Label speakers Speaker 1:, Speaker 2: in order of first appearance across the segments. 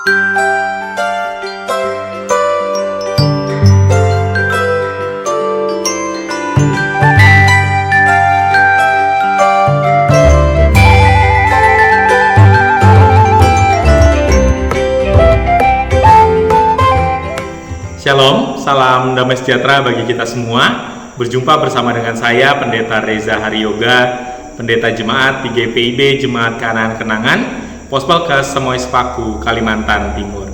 Speaker 1: Shalom, salam damai sejahtera bagi kita semua. Berjumpa bersama dengan saya, Pendeta Reza Haryoga, Pendeta Jemaat di GPIB Jemaat Keanakan Kenangan, Pospelkes Semoy Sepaku, Kalimantan Timur.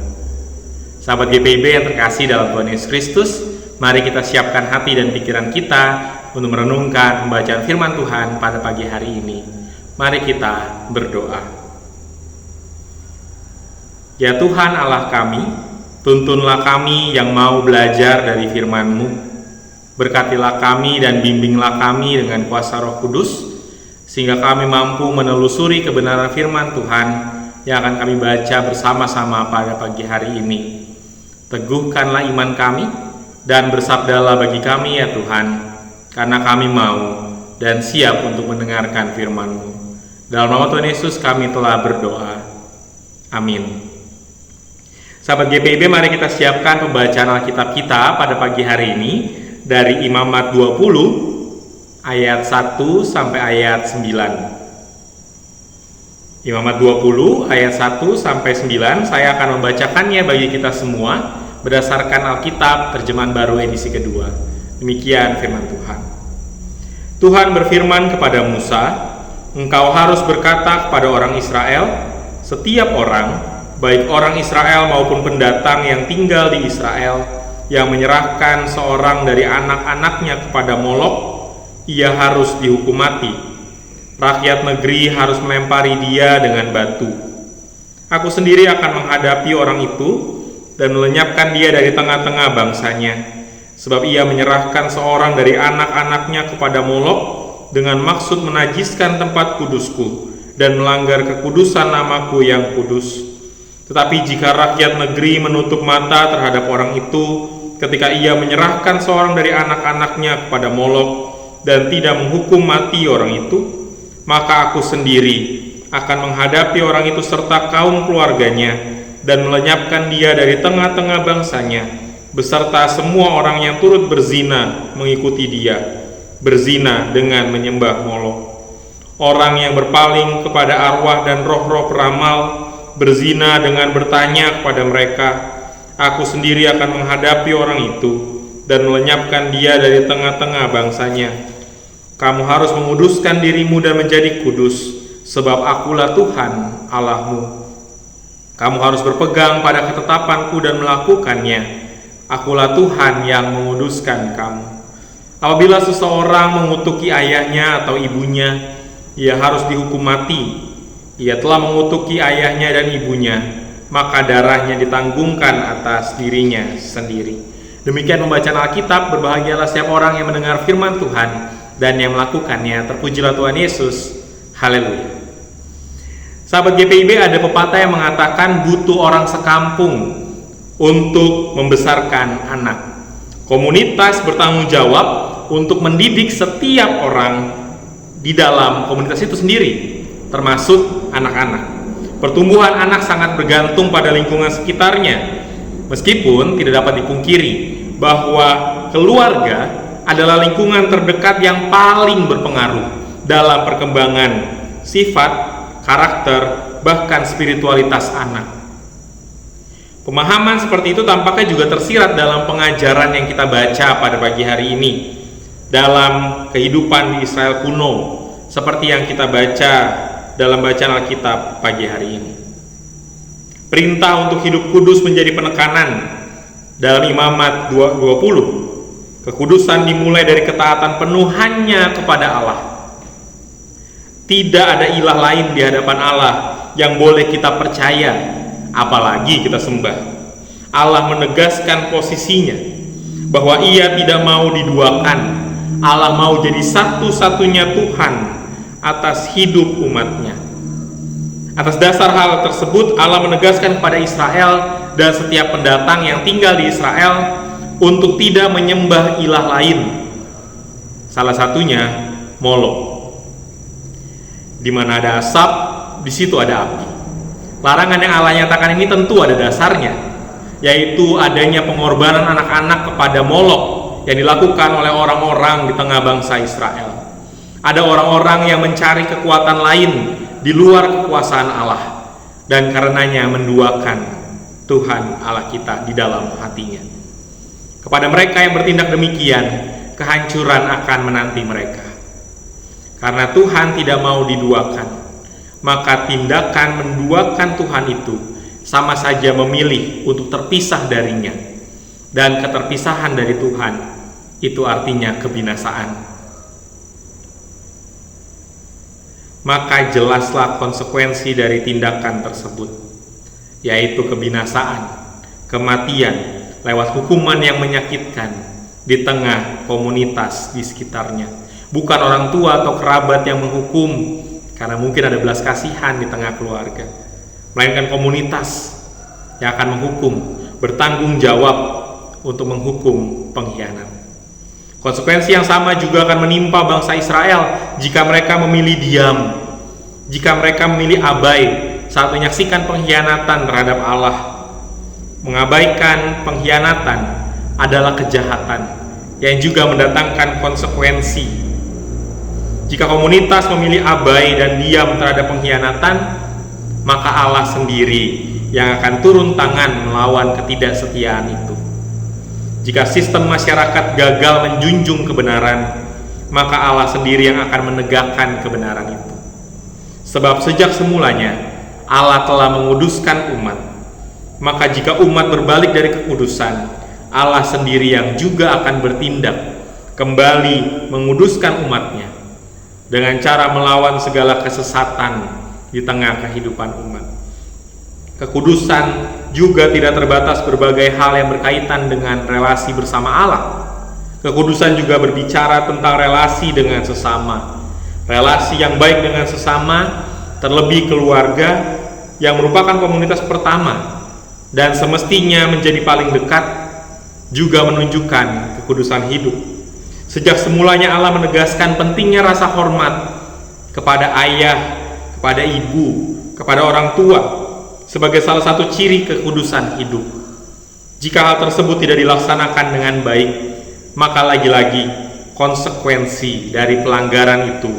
Speaker 1: Sahabat GPIB yang terkasih dalam Tuhan Yesus Kristus, mari kita siapkan hati dan pikiran kita untuk merenungkan pembacaan firman Tuhan pada pagi hari ini. Mari kita berdoa. Ya Tuhan Allah kami, tuntunlah kami yang mau belajar dari firman-Mu. Berkatilah kami dan bimbinglah kami dengan kuasa Roh Kudus, sehingga kami mampu menelusuri kebenaran firman Tuhan yang akan kami baca bersama-sama pada pagi hari ini. Teguhkanlah iman kami dan bersabdalah bagi kami ya Tuhan, karena kami mau dan siap untuk mendengarkan firman-Mu. Dalam nama Tuhan Yesus kami telah berdoa. Amin. Sahabat GPIB, mari kita siapkan pembacaan Alkitab kita pada pagi hari ini dari Imamat 20 ayat 1 sampai ayat 9. Imamat 20 ayat 1 sampai 9, saya akan membacakannya bagi kita semua berdasarkan Alkitab terjemahan baru edisi kedua. Demikian firman Tuhan. Tuhan berfirman kepada Musa, "Engkau harus berkata kepada orang Israel, setiap orang, baik orang Israel maupun pendatang yang tinggal di Israel, yang menyerahkan seorang dari anak-anaknya kepada Molok, ia harus dihukum mati. Rakyat negeri harus melempari dia dengan batu. Aku sendiri akan menghadapi orang itu dan melenyapkan dia dari tengah-tengah bangsanya, sebab ia menyerahkan seorang dari anak-anaknya kepada Molok dengan maksud menajiskan tempat kudusku dan melanggar kekudusan namaku yang kudus. Tetapi jika rakyat negeri menutup mata terhadap orang itu ketika ia menyerahkan seorang dari anak-anaknya kepada Molok dan tidak menghukum mati orang itu, maka aku sendiri akan menghadapi orang itu serta kaum keluarganya dan melenyapkan dia dari tengah-tengah bangsanya beserta semua orang yang turut berzina mengikuti dia, berzina dengan menyembah Molok. Orang yang berpaling kepada arwah dan roh-roh peramal, berzina dengan bertanya kepada mereka, aku sendiri akan menghadapi orang itu dan melenyapkan dia dari tengah-tengah bangsanya. Kamu harus menguduskan dirimu dan menjadi kudus, sebab akulah Tuhan Allahmu. Kamu harus berpegang pada ketetapanku dan melakukannya. Akulah Tuhan yang menguduskan kamu. Apabila seseorang mengutuki ayahnya atau ibunya, ia harus dihukum mati. Ia telah mengutuki ayahnya dan ibunya, maka darahnya ditanggungkan atas dirinya sendiri. Demikian pembacaan Alkitab. Berbahagialah setiap orang yang mendengar firman Tuhan dan yang melakukannya. Terpujilah Tuhan Yesus. Haleluya. Sahabat GPIB, ada pepatah yang mengatakan butuh orang sekampung untuk membesarkan anak. Komunitas bertanggung jawab untuk mendidik setiap orang di dalam komunitas itu sendiri, termasuk anak-anak. Pertumbuhan anak sangat bergantung pada lingkungan sekitarnya. Meskipun tidak dapat dipungkiri bahwa keluarga adalah lingkungan terdekat yang paling berpengaruh dalam perkembangan sifat, karakter, bahkan spiritualitas anak. Pemahaman seperti itu tampaknya juga tersirat dalam pengajaran yang kita baca pada pagi hari ini dalam kehidupan di Israel kuno, seperti yang kita baca dalam bacaan Alkitab pagi hari ini. Perintah untuk hidup kudus menjadi penekanan dalam Imamat 20. Kekudusan dimulai dari ketaatan penuh hanya kepada Allah. Tidak ada ilah lain di hadapan Allah yang boleh kita percaya, apalagi kita sembah. Allah menegaskan posisinya bahwa Ia tidak mau diduakan. Allah mau jadi satu-satunya Tuhan atas hidup umatnya. Atas dasar hal tersebut, Allah menegaskan kepada Israel dan setiap pendatang yang tinggal di Israel untuk tidak menyembah ilah lain. Salah satunya Molok. Di mana ada asap, di situ ada api. Larangan yang Allah nyatakan ini tentu ada dasarnya, yaitu adanya pengorbanan anak-anak kepada Molok yang dilakukan oleh orang-orang di tengah bangsa Israel. Ada orang-orang yang mencari kekuatan lain di luar kekuasaan Allah, dan karenanya menduakan Tuhan Allah kita di dalam hatinya. Kepada mereka yang bertindak demikian, kehancuran akan menanti mereka. Karena Tuhan tidak mau diduakan, maka tindakan menduakan Tuhan itu sama saja memilih untuk terpisah darinya. Dan keterpisahan dari Tuhan itu artinya kebinasaan. Maka jelaslah konsekuensi dari tindakan tersebut, yaitu kebinasaan, kematian lewat hukuman yang menyakitkan di tengah komunitas di sekitarnya. Bukan orang tua atau kerabat yang menghukum karena mungkin ada belas kasihan di tengah keluarga, melainkan komunitas yang akan menghukum, bertanggung jawab untuk menghukum pengkhianat. Konsekuensi yang sama juga akan menimpa bangsa Israel jika mereka memilih diam, jika mereka memilih abai saat menyaksikan pengkhianatan terhadap Allah. Mengabaikan pengkhianatan adalah kejahatan yang juga mendatangkan konsekuensi. Jika komunitas memilih abai dan diam terhadap pengkhianatan, maka Allah sendiri yang akan turun tangan melawan ketidaksetiaan itu. Jika sistem masyarakat gagal menjunjung kebenaran, maka Allah sendiri yang akan menegakkan kebenaran itu. Sebab sejak semulanya Allah telah menguduskan umat. Maka jika umat berbalik dari kekudusan, Allah sendiri yang juga akan bertindak kembali menguduskan umatnya dengan cara melawan segala kesesatan di tengah kehidupan umat. Kekudusan juga tidak terbatas berbagai hal yang berkaitan dengan relasi bersama Allah. Kekudusan juga berbicara tentang relasi dengan sesama, relasi yang baik dengan sesama, terlebih keluarga yang merupakan komunitas pertama dan semestinya menjadi paling dekat, juga menunjukkan kekudusan hidup. Sejak semulanya Allah menegaskan pentingnya rasa hormat kepada ayah, kepada ibu, kepada orang tua sebagai salah satu ciri kekudusan hidup. Jika hal tersebut tidak dilaksanakan dengan baik, maka lagi-lagi konsekuensi dari pelanggaran itu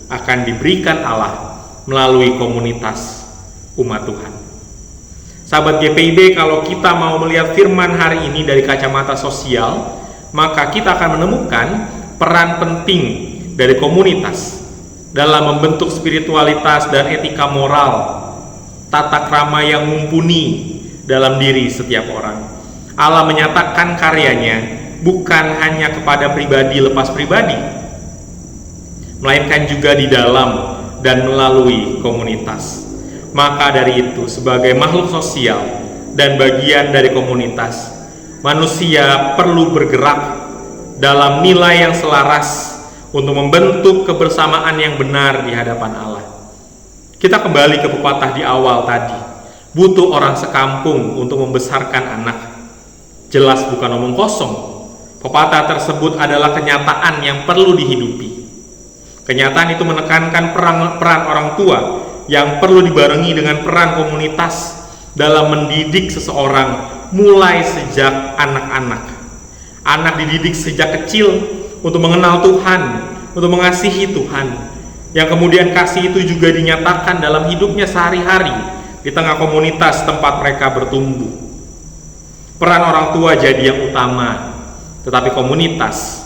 Speaker 1: akan diberikan Allah melalui komunitas umat Tuhan. Sahabat GPIB, kalau kita mau melihat firman hari ini dari kacamata sosial, maka kita akan menemukan peran penting dari komunitas dalam membentuk spiritualitas dan etika moral, tata krama yang mumpuni dalam diri setiap orang. Allah menyatakan karyanya bukan hanya kepada pribadi lepas pribadi, melainkan juga di dalam dan melalui komunitas. Maka dari itu, sebagai makhluk sosial dan bagian dari komunitas, manusia perlu bergerak dalam nilai yang selaras untuk membentuk kebersamaan yang benar di hadapan Allah. Kita kembali ke pepatah di awal tadi, butuh orang sekampung untuk membesarkan anak. Jelas bukan omong kosong. Pepatah tersebut adalah kenyataan yang perlu dihidupi. Kenyataan itu menekankan peran orang tua yang perlu dibarengi dengan peran komunitas dalam mendidik seseorang mulai sejak anak-anak. Anak dididik sejak kecil untuk mengenal Tuhan, untuk mengasihi Tuhan, yang kemudian kasih itu juga dinyatakan dalam hidupnya sehari-hari di tengah komunitas tempat mereka bertumbuh. Peran orang tua jadi yang utama, tetapi komunitas,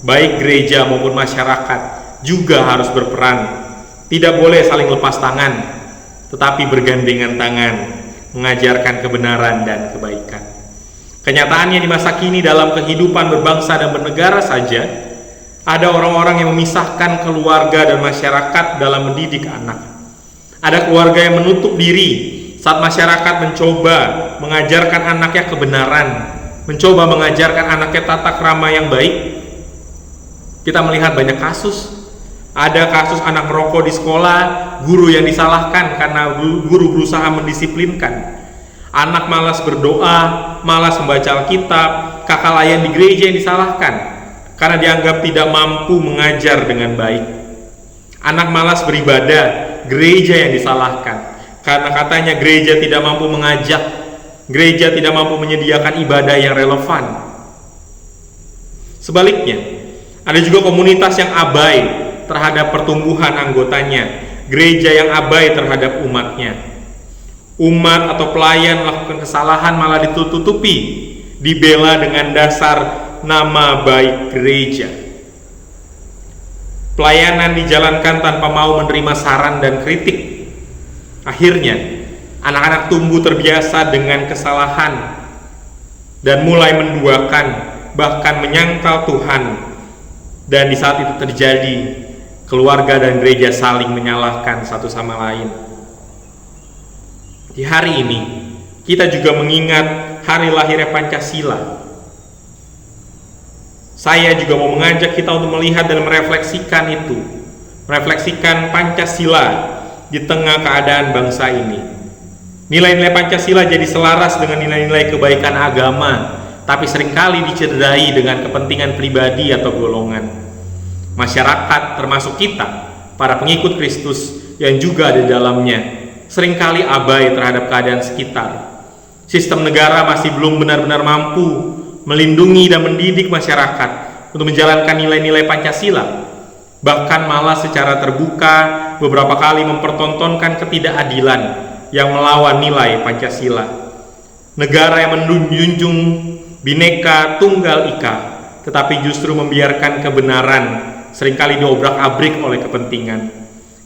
Speaker 1: baik gereja maupun masyarakat, juga harus berperan. Tidak boleh saling lepas tangan, tetapi bergandengan tangan, mengajarkan kebenaran dan kebaikan. Kenyataannya di masa kini dalam kehidupan berbangsa dan bernegara saja, ada orang-orang yang memisahkan keluarga dan masyarakat dalam mendidik anak. Ada keluarga yang menutup diri saat masyarakat mencoba mengajarkan anaknya kebenaran, mencoba mengajarkan anaknya tata krama yang baik. Kita melihat banyak kasus. Ada kasus anak merokok di sekolah, guru yang disalahkan karena guru berusaha mendisiplinkan. Anak malas berdoa, malas membaca Alkitab, kakak layan di gereja yang disalahkan karena dianggap tidak mampu mengajar dengan baik. Anak malas beribadah, gereja yang disalahkan Karena katanya gereja tidak mampu mengajak, gereja tidak mampu menyediakan ibadah yang relevan. Sebaliknya, ada juga komunitas yang abai terhadap pertumbuhan anggotanya, gereja yang abai terhadap umatnya. Umat atau pelayan melakukan kesalahan malah ditutupi, dibela dengan dasar nama baik gereja. Pelayanan dijalankan tanpa mau menerima saran dan kritik. Akhirnya, anak-anak tumbuh terbiasa dengan kesalahan dan mulai menduakan, bahkan menyangkal Tuhan. Dan di saat itu terjadi, keluarga dan gereja saling menyalahkan satu sama lain. Di hari ini, kita juga mengingat hari lahirnya Pancasila. Saya juga mau mengajak kita untuk melihat dan merefleksikan itu, merefleksikan Pancasila di tengah keadaan bangsa ini. Nilai-nilai Pancasila jadi selaras dengan nilai-nilai kebaikan agama, tapi seringkali dicederai dengan kepentingan pribadi atau golongan. Masyarakat, termasuk kita, para pengikut Kristus yang juga ada di dalamnya, seringkali abai terhadap keadaan sekitar. Sistem negara masih belum benar-benar mampu melindungi dan mendidik masyarakat untuk menjalankan nilai-nilai Pancasila. Bahkan malah secara terbuka beberapa kali mempertontonkan ketidakadilan yang melawan nilai Pancasila. Negara yang menjunjung Bhinneka Tunggal Ika, tetapi justru membiarkan kebenaran seringkali diobrak-abrik oleh kepentingan.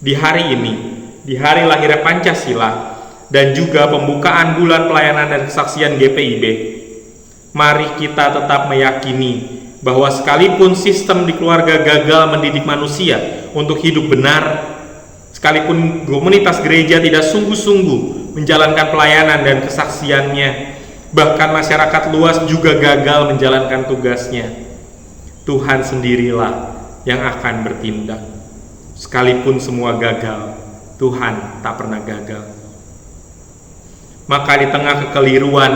Speaker 1: Di hari ini, di hari lahirnya Pancasila, dan juga pembukaan bulan pelayanan dan kesaksian GPIB, mari kita tetap meyakini bahwa sekalipun sistem di keluarga gagal mendidik manusia untuk hidup benar, sekalipun komunitas gereja tidak sungguh-sungguh menjalankan pelayanan dan kesaksiannya, bahkan masyarakat luas juga gagal menjalankan tugasnya, Tuhan sendirilah yang akan bertindak. Sekalipun semua gagal, Tuhan tak pernah gagal. Maka di tengah kekeliruan,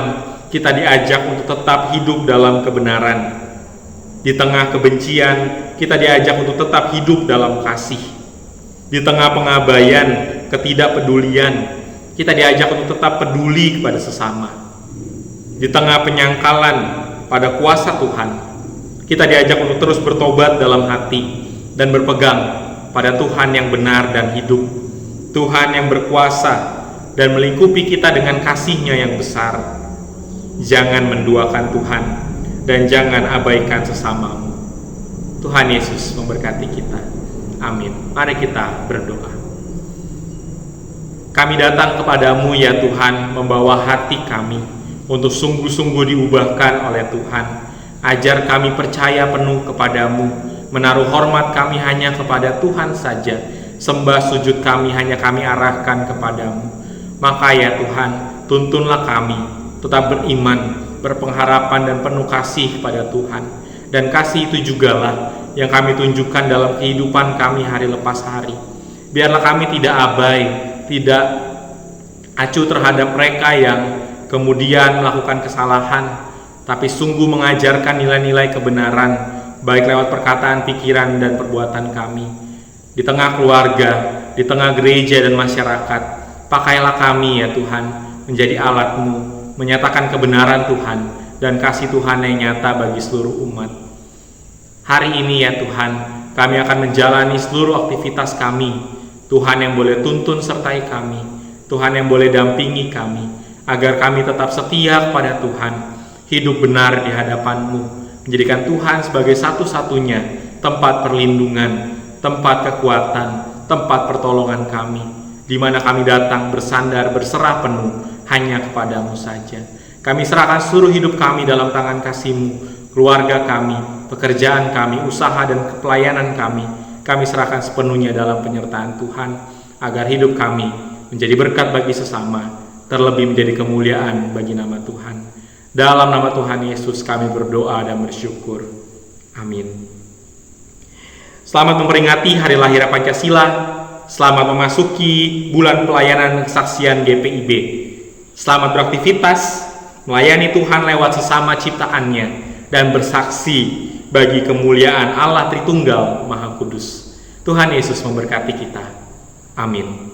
Speaker 1: kita diajak untuk tetap hidup dalam kebenaran. Di tengah kebencian, kita diajak untuk tetap hidup dalam kasih. Di tengah pengabaian, ketidakpedulian, kita diajak untuk tetap peduli kepada sesama. Di tengah penyangkalan pada kuasa Tuhan, kita diajak untuk terus bertobat dalam hati dan berpegang pada Tuhan yang benar dan hidup, Tuhan yang berkuasa dan melingkupi kita dengan kasih-Nya yang besar. Jangan menduakan Tuhan dan jangan abaikan sesamamu. Tuhan Yesus memberkati kita. Amin. Mari kita berdoa. Kami datang kepadamu ya Tuhan, membawa hati kami untuk sungguh-sungguh diubahkan oleh Tuhan. Ajar kami percaya penuh kepadamu, menaruh hormat kami hanya kepada Tuhan saja, sembah sujud kami hanya kami arahkan kepadamu. Maka ya Tuhan, tuntunlah kami tetap beriman, berpengharapan dan penuh kasih kepada Tuhan. Dan kasih itu jugalah yang kami tunjukkan dalam kehidupan kami hari lepas hari. Biarlah kami tidak abai, tidak acuh terhadap mereka yang kemudian melakukan kesalahan, tapi sungguh mengajarkan nilai-nilai kebenaran, baik lewat perkataan, pikiran, dan perbuatan kami. Di tengah keluarga, di tengah gereja dan masyarakat, pakailah kami ya Tuhan, menjadi alat-Mu, menyatakan kebenaran Tuhan, dan kasih Tuhan yang nyata bagi seluruh umat. Hari ini ya Tuhan, kami akan menjalani seluruh aktivitas kami. Tuhan yang boleh tuntun sertai kami, Tuhan yang boleh dampingi kami, agar kami tetap setia kepada Tuhan, hidup benar di hadapan-Mu, menjadikan Tuhan sebagai satu-satunya tempat perlindungan, tempat kekuatan, tempat pertolongan kami, di mana kami datang bersandar, berserah penuh hanya kepada-Mu saja. Kami serahkan seluruh hidup kami dalam tangan kasih-Mu, keluarga kami, pekerjaan kami, usaha dan pelayanan kami serahkan sepenuhnya dalam penyertaan Tuhan, agar hidup kami menjadi berkat bagi sesama, terlebih menjadi kemuliaan bagi nama Tuhan. Dalam nama Tuhan Yesus kami berdoa dan bersyukur. Amin. Selamat memperingati hari lahir Pancasila. Selamat memasuki bulan pelayanan kesaksian GPIB. Selamat beraktivitas, melayani Tuhan lewat sesama ciptaannya, dan bersaksi bagi kemuliaan Allah Tritunggal Maha Kudus. Tuhan Yesus memberkati kita. Amin.